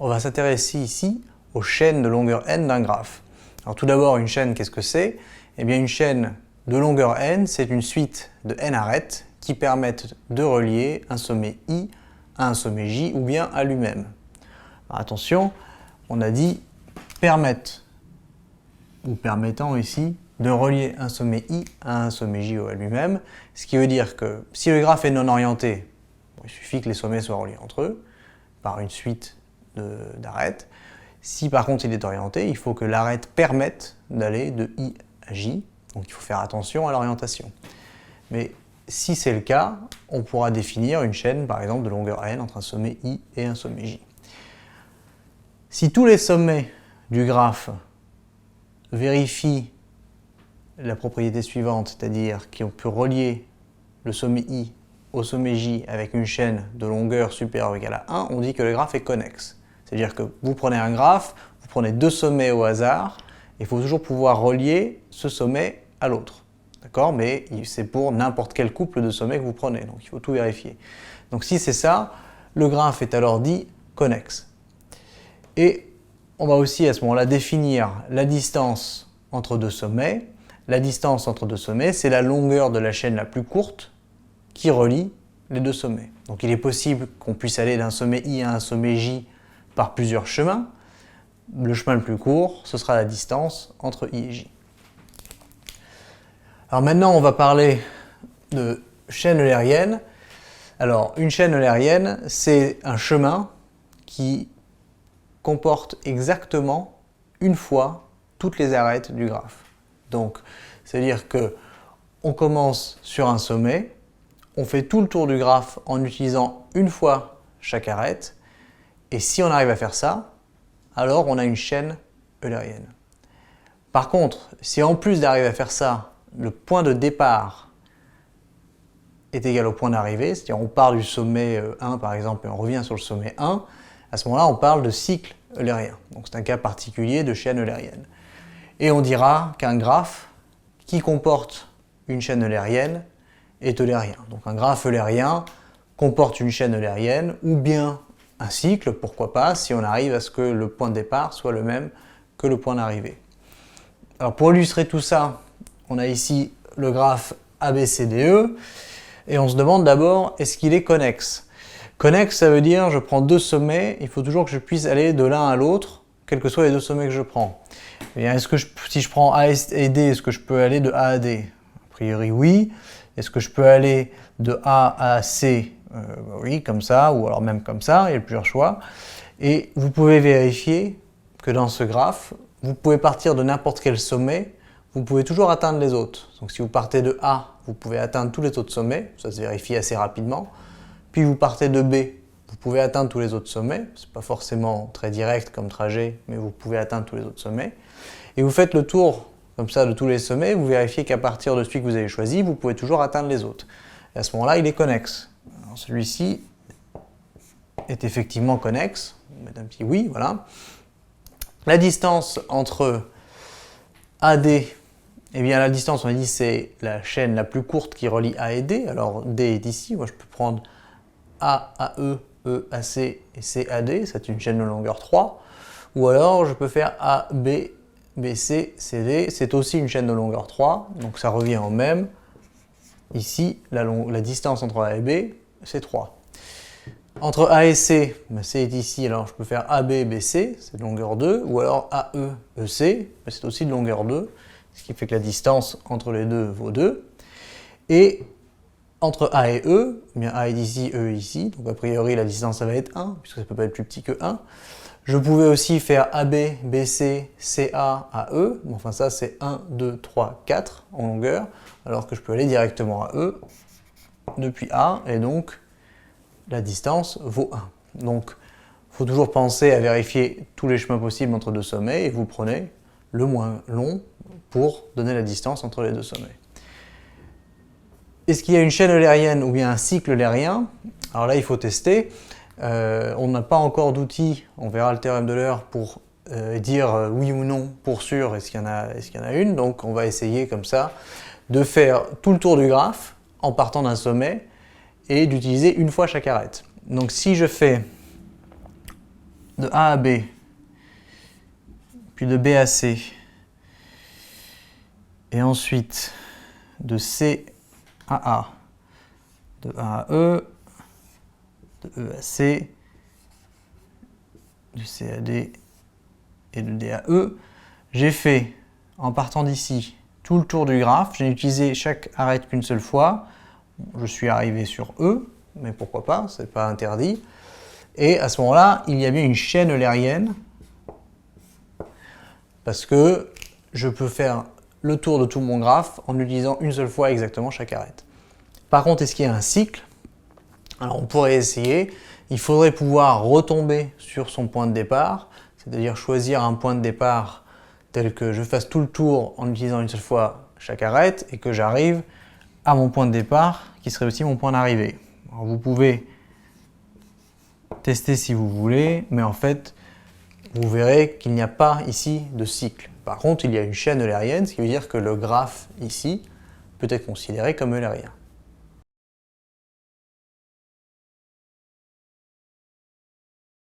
on va s'intéresser ici aux chaînes de longueur n d'un graphe. Alors tout d'abord, une chaîne, qu'est-ce que c'est? Eh bien, une chaîne de longueur n, c'est une suite de n arêtes qui permettent de relier un sommet i à un sommet j ou bien à lui-même. Attention, on a dit permettent ou permettant ici de relier un sommet i à un sommet j ou à lui-même, ce qui veut dire que si le graphe est non orienté, il suffit que les sommets soient reliés entre eux par une suite d'arêtes. Si par contre il est orienté, il faut que l'arête permette d'aller de i à j, donc il faut faire attention à l'orientation. Mais si c'est le cas, on pourra définir une chaîne par exemple de longueur n entre un sommet i et un sommet j. Si tous les sommets du graphe vérifient la propriété suivante, c'est-à-dire qu'on peut relier le sommet i au sommet j avec une chaîne de longueur supérieure ou égale à 1, on dit que le graphe est connexe. C'est-à-dire que vous prenez un graphe, vous prenez deux sommets au hasard, il faut toujours pouvoir relier ce sommet à l'autre. D'accord? Mais c'est pour n'importe quel couple de sommets que vous prenez, donc il faut tout vérifier. Donc si c'est ça, le graphe est alors dit connexe. Et on va aussi à ce moment-là définir la distance entre deux sommets. La distance entre deux sommets, c'est la longueur de la chaîne la plus courte qui relie les deux sommets. Donc il est possible qu'on puisse aller d'un sommet i à un sommet j par plusieurs chemins. Le chemin le plus court, ce sera la distance entre i et j. Alors maintenant, on va parler de chaîne eulérienne. Alors une chaîne eulérienne, c'est un chemin qui comporte exactement une fois toutes les arêtes du graphe. Donc, c'est-à-dire que on commence sur un sommet, on fait tout le tour du graphe en utilisant une fois chaque arête, et si on arrive à faire ça, alors on a une chaîne eulérienne. Par contre, si en plus d'arriver à faire ça, le point de départ est égal au point d'arrivée, c'est-à-dire on part du sommet 1 par exemple et on revient sur le sommet 1, à ce moment-là on parle de cycle eulérien. Donc c'est un cas particulier de chaîne eulérienne. Et on dira qu'un graphe qui comporte une chaîne eulérienne est eulérien. Donc un graphe eulérien comporte une chaîne eulérienne ou bien un cycle, pourquoi pas, si on arrive à ce que le point de départ soit le même que le point d'arrivée. Alors pour illustrer tout ça, on a ici le graphe ABCDE et on se demande d'abord est-ce qu'il est connexe. Connexe, ça veut dire je prends deux sommets, il faut toujours que je puisse aller de l'un à l'autre, quels que soient les deux sommets que je prends. Et bien, si je prends A et D, est-ce que je peux aller de A à D? A priori oui. Est-ce que je peux aller de A à C? Oui, comme ça, ou alors même comme ça, il y a plusieurs choix. Et vous pouvez vérifier que dans ce graphe, vous pouvez partir de n'importe quel sommet, vous pouvez toujours atteindre les autres. Donc si vous partez de A, vous pouvez atteindre tous les autres sommets, ça se vérifie assez rapidement. Puis vous partez de B, vous pouvez atteindre tous les autres sommets, c'est pas forcément très direct comme trajet, mais vous pouvez atteindre tous les autres sommets. Et vous faites le tour comme ça de tous les sommets, vous vérifiez qu'à partir de celui que vous avez choisi, vous pouvez toujours atteindre les autres. Et à ce moment-là, il est connexe. Celui-ci est effectivement connexe, on va mettre un petit oui, voilà. La distance entre AD, eh bien la distance, on a dit, c'est la chaîne la plus courte qui relie A et D. Alors D est ici, moi je peux prendre A à E, E à C et C à D, c'est une chaîne de longueur 3. Ou alors je peux faire A, B, BC, CD, c'est aussi une chaîne de longueur 3, donc ça revient au même. Ici, la distance entre A et B, c'est 3. Entre A et C, C est ici, alors je peux faire AB, BC, c'est de longueur 2, ou alors AE, EC, c'est aussi de longueur 2, ce qui fait que la distance entre les deux vaut 2. Et entre A et E, eh bien A est ici, E est ici, donc a priori la distance ça va être 1, puisque ça ne peut pas être plus petit que 1. Je pouvais aussi faire AB, BC, CA, AE, bon, enfin ça c'est 1, 2, 3, 4 en longueur, alors que je peux aller directement à E depuis A, et donc la distance vaut 1. Donc il faut toujours penser à vérifier tous les chemins possibles entre deux sommets, et vous prenez le moins long pour donner la distance entre les deux sommets. Est-ce qu'il y a une chaîne eulérienne ou bien un cycle eulérien? Alors là il faut tester. On n'a pas encore d'outils, on verra le théorème d'Euler pour dire oui ou non pour sûr est-ce qu'il y en a une, donc on va essayer comme ça de faire tout le tour du graphe en partant d'un sommet et d'utiliser une fois chaque arête. Donc si je fais de A à B, puis de B à C, et ensuite de C à A, de A à E, de E à C, de C à D et de D à E. J'ai fait, en partant d'ici, tout le tour du graphe. J'ai utilisé chaque arête qu'une seule fois. Je suis arrivé sur E, mais pourquoi pas, c'est pas interdit. Et à ce moment-là, il y a bien une chaîne eulérienne, parce que je peux faire le tour de tout mon graphe en utilisant une seule fois exactement chaque arête. Par contre, est-ce qu'il y a un cycle? Alors on pourrait essayer. Il faudrait pouvoir retomber sur son point de départ, c'est-à-dire choisir un point de départ tel que je fasse tout le tour en utilisant une seule fois chaque arête et que j'arrive à mon point de départ qui serait aussi mon point d'arrivée. Vous pouvez tester si vous voulez, mais en fait, vous verrez qu'il n'y a pas ici de cycle. Par contre, il y a une chaîne eulérienne, ce qui veut dire que le graphe ici peut être considéré comme eulérien.